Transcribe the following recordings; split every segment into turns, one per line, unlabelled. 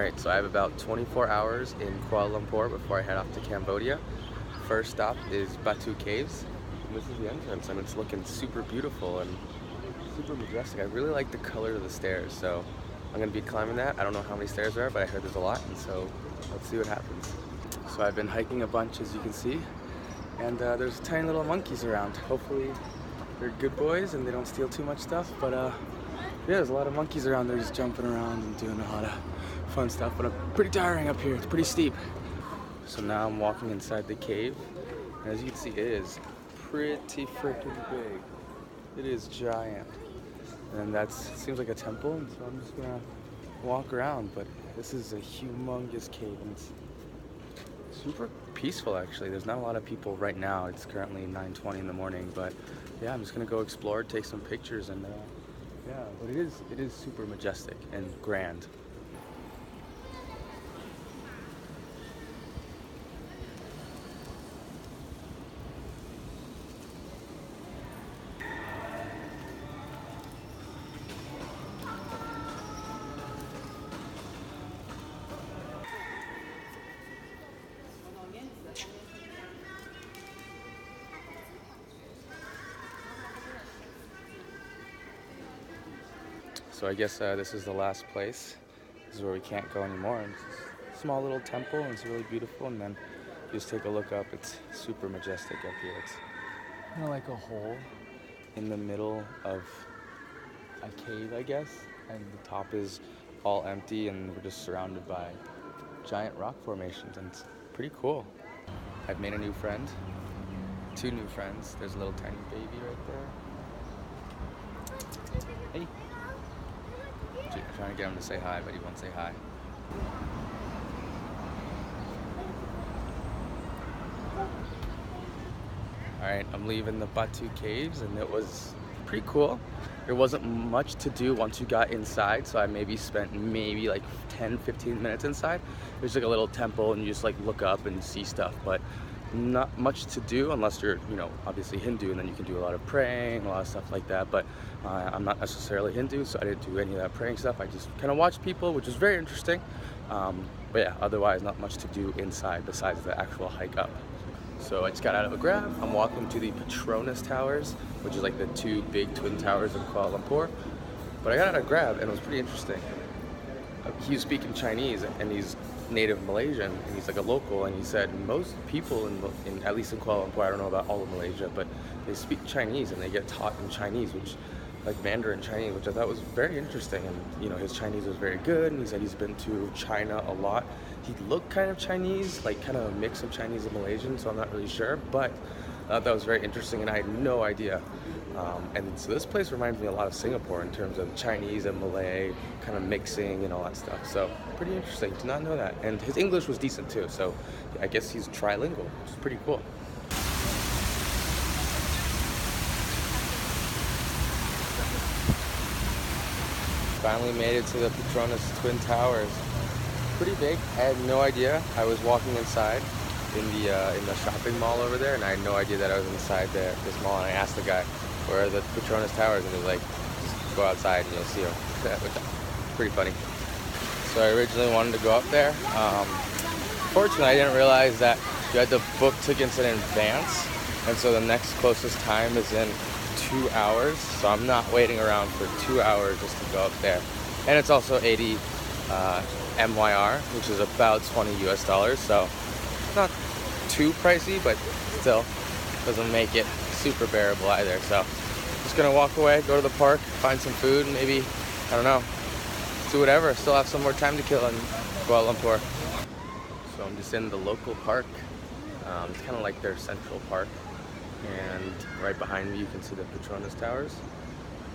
Alright, so I have about 24 hours in Kuala Lumpur before I head off to Cambodia. First stop is Batu Caves. And this is the entrance, and it's looking super beautiful and super majestic. I really like the color of the stairs, so I'm going to be climbing that. I don't know how many stairs there are, but I heard there's a lot, and so let's see what happens. So I've been hiking a bunch, as you can see, and there's tiny little monkeys around. Hopefully they're good boys and they don't steal too much stuff, but yeah, there's a lot of monkeys around there just jumping around and doing a lot of fun stuff, but I'm pretty tiring up here. It's pretty steep. So now I'm walking inside the cave, and as you can see, it is pretty freaking big. It is giant, and that seems like a temple, and so I'm just gonna walk around. But this is a humongous cave, and it's super peaceful actually. There's not a lot of people right now. It's currently 9:20 in the morning, but yeah, I'm just gonna go explore, take some pictures, and yeah, but it is super majestic and grand. So I guess this is the last place. This is where we can't go anymore. And it's a small little temple, and it's really beautiful. And then you just take a look up. It's super majestic up here. It's kind of like a hole in the middle of a cave, I guess. And the top is all empty, and we're just surrounded by giant rock formations. And it's pretty cool. I've made a new friend. 2 new friends. There's a little tiny baby right there. Hey. I'm trying to get him to say hi, but he won't say hi. Alright, I'm leaving the Batu Caves, and it was pretty cool. There wasn't much to do once you got inside, so I spent like 10-15 minutes inside. There's like a little temple, and you just like look up and see stuff, but not much to do unless you're, obviously Hindu, and then you can do a lot of praying, a lot of stuff like that. But I'm not necessarily Hindu, so I didn't do any of that praying stuff. I just kind of watched people, which was very interesting. But yeah, otherwise not much to do inside besides the actual hike up. So I just got out of a Grab. I'm walking to the Petronas Towers, which is like the 2 big twin towers in Kuala Lumpur. But I got out of a Grab, and it was pretty interesting. He was speaking Chinese, and he's native Malaysian, and he's like a local, and he said most people in at least in Kuala Lumpur, I don't know about all of Malaysia, but they speak Chinese and they get taught in Chinese, which like Mandarin Chinese, which I thought was very interesting. And his Chinese was very good, and he said he's been to China a lot. He looked kind of Chinese, like kind of a mix of Chinese and Malaysian, so I'm not really sure, but I thought that was very interesting, and I had no idea. And so this place reminds me a lot of Singapore in terms of Chinese and Malay kind of mixing and all that stuff. So pretty interesting. Did not know that. And his English was decent too. So I guess he's trilingual, which is pretty cool. Finally made it to the Petronas Twin Towers. Pretty big. I had no idea. I was walking inside in the shopping mall over there, and I had no idea that I was inside this mall. And I asked the guy, "Where are the Petronas Towers?" And he was like, "Just go outside and you'll see them." Which is pretty funny. So I originally wanted to go up there. Fortunately, I didn't realize that you had to book tickets in advance, and so the next closest time is in 2 hours. So I'm not waiting around for 2 hours just to go up there. And it's also 80 MYR, which is about $20 US. So not too pricey, but still doesn't make it super bearable either. So just gonna walk away, go to the park, find some food, maybe, I don't know, do whatever. Still have some more time to kill in Kuala Lumpur. So I'm just in the local park. It's kind of like their central park, and right behind me you can see the Petronas Towers,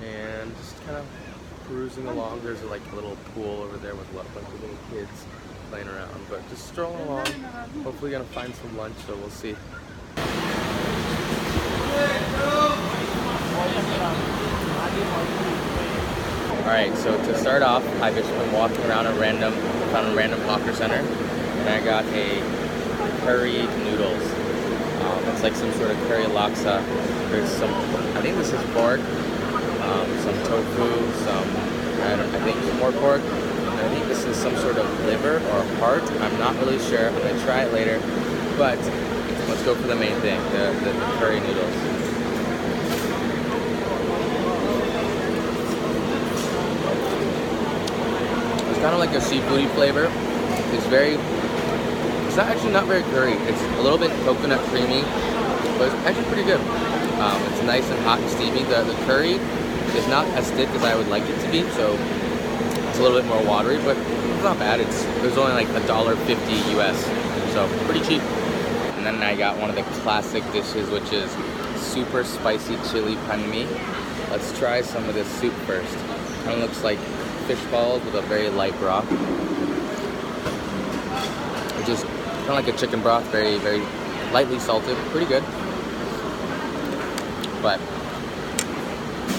and just kind of perusing along. There's like a little pool over there with a bunch of little kids playing around, but just strolling along. Hopefully gonna find some lunch, so we'll see. Alright, so to start off, I've just been walking around found a random hawker center, and I got a curry noodles. It's like some sort of curry laksa. There's some, I think this is pork, some tofu, I think some more pork, and I think this is some sort of liver or heart. I'm not really sure. I'm gonna try it later. But let's go for the main thing, the curry noodles. It's kind of like a seafoody flavor. It's not actually not very curry. It's a little bit coconut creamy, but it's actually pretty good. It's nice and hot and steamy. The curry is not as thick as I would like it to be, so it's a little bit more watery, but it's not bad. It was only like $1.50 US, so pretty cheap. And then I got one of the classic dishes, which is super spicy chili pan mi. Let's try some of this soup first. Kind of looks like fish balls with a very light broth. It's just kind of like a chicken broth, very, very lightly salted. Pretty good. But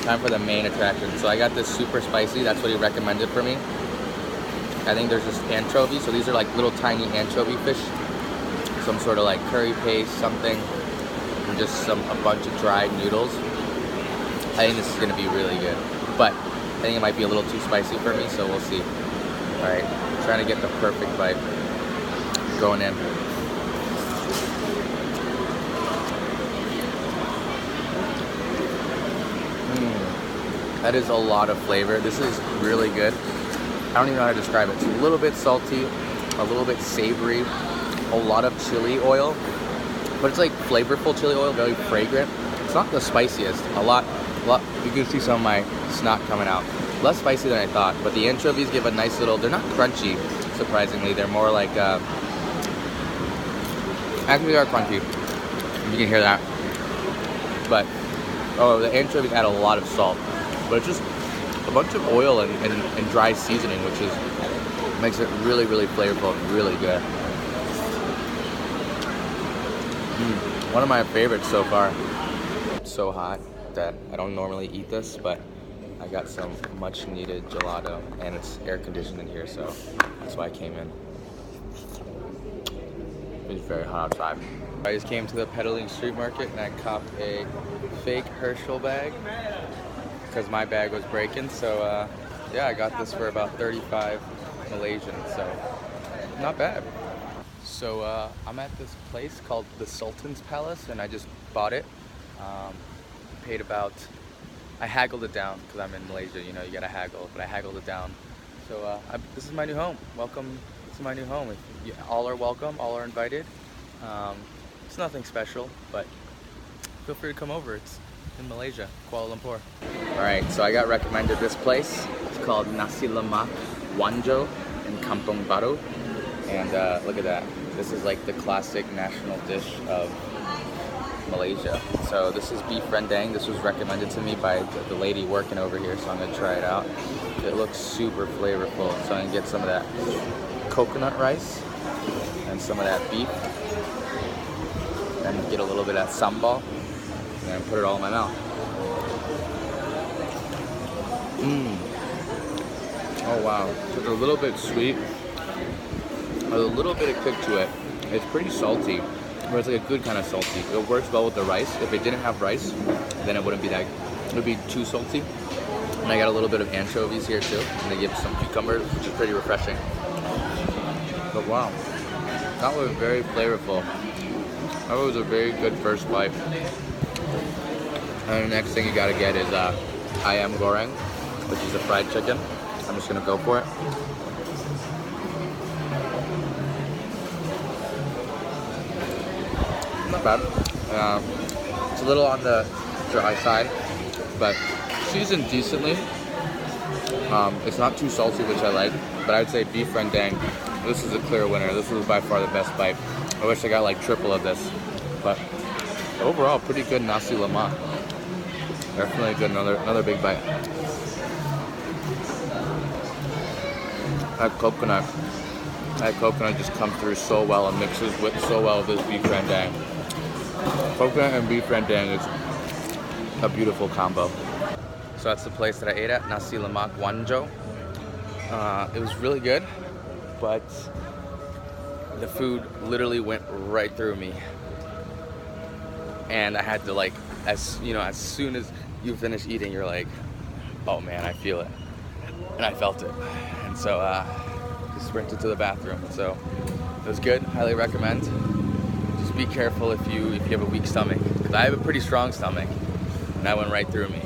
time for the main attraction. So I got this super spicy. That's what he recommended for me. I think there's just anchovies. So these are like little tiny anchovy fish. Some sort of like curry paste, something, and just a bunch of dried noodles. I think this is gonna be really good, but I think it might be a little too spicy for me, so we'll see. All right, trying to get the perfect bite going in. That is a lot of flavor. This is really good. I don't even know how to describe it. It's a little bit salty, a little bit savory, a lot of chili oil, but it's like flavorful chili oil, very fragrant. It's not the spiciest. A lot. You can see some of my snot coming out. Less spicy than I thought, but the anchovies give a nice little. They're not crunchy, surprisingly. They're more like. Actually, they are crunchy. You can hear that. But the anchovies add a lot of salt, but it's just a bunch of oil and dry seasoning, which makes it really, really flavorful and really good. One of my favorites so far. It's so hot that I don't normally eat this, but I got some much needed gelato, and it's air conditioned in here, so that's why I came in. It's very hot outside. I just came to the pedaling street market and I copped a fake Herschel bag because my bag was breaking. So yeah, I got this for about 35 Malaysian, so not bad. So I'm at this place called the Sultan's Palace, and I just bought it. Paid about, I haggled it down because I'm in Malaysia, you know, you gotta haggle, but I haggled it down. So this is my new home. Welcome to my new home. All are welcome, all are invited. It's nothing special, but feel free to come over. It's in Malaysia, Kuala Lumpur. All right, so I got recommended this place. It's called Nasi Lemak Wanjo in Kampung Baru. And look at that. This is like the classic national dish of Malaysia. So this is beef rendang. This was recommended to me by the lady working over here, so I'm gonna try it out. It looks super flavorful. So I'm gonna get some of that coconut rice and some of that beef, and get a little bit of that sambal, and then put it all in my mouth. Oh wow, it's a little bit sweet, a little bit of kick to it. It's pretty salty, but it's like a good kind of salty. It works well with the rice. If it didn't have rice, then it wouldn't be that, it would be too salty. And I got a little bit of anchovies here too, and they give some cucumbers, which is pretty refreshing. But wow, that was very flavorful. That was a very good first bite. And the next thing you gotta get is ayam goreng, which is a fried chicken. I'm just gonna go for it. Not bad. It's a little on the dry side, but seasoned decently. It's not too salty, which I like, but I'd say beef rendang, this is a clear winner. This was by far the best bite. I wish I got like triple of this, but overall pretty good nasi lemak. Definitely good. Another big bite. That coconut just comes through so well and mixes with so well with this beef rendang. Coconut and beef rendang is a beautiful combo. So that's the place that I ate at, Nasi Lemak Wanjo. It was really good, but the food literally went right through me. And I had to like, as soon as you finish eating, you're like, oh man, I feel it. And I felt it. And and so just sprinted to the bathroom. So it was good. Highly recommend. Just be careful if you have a weak stomach, because I have a pretty strong stomach, and that went right through me.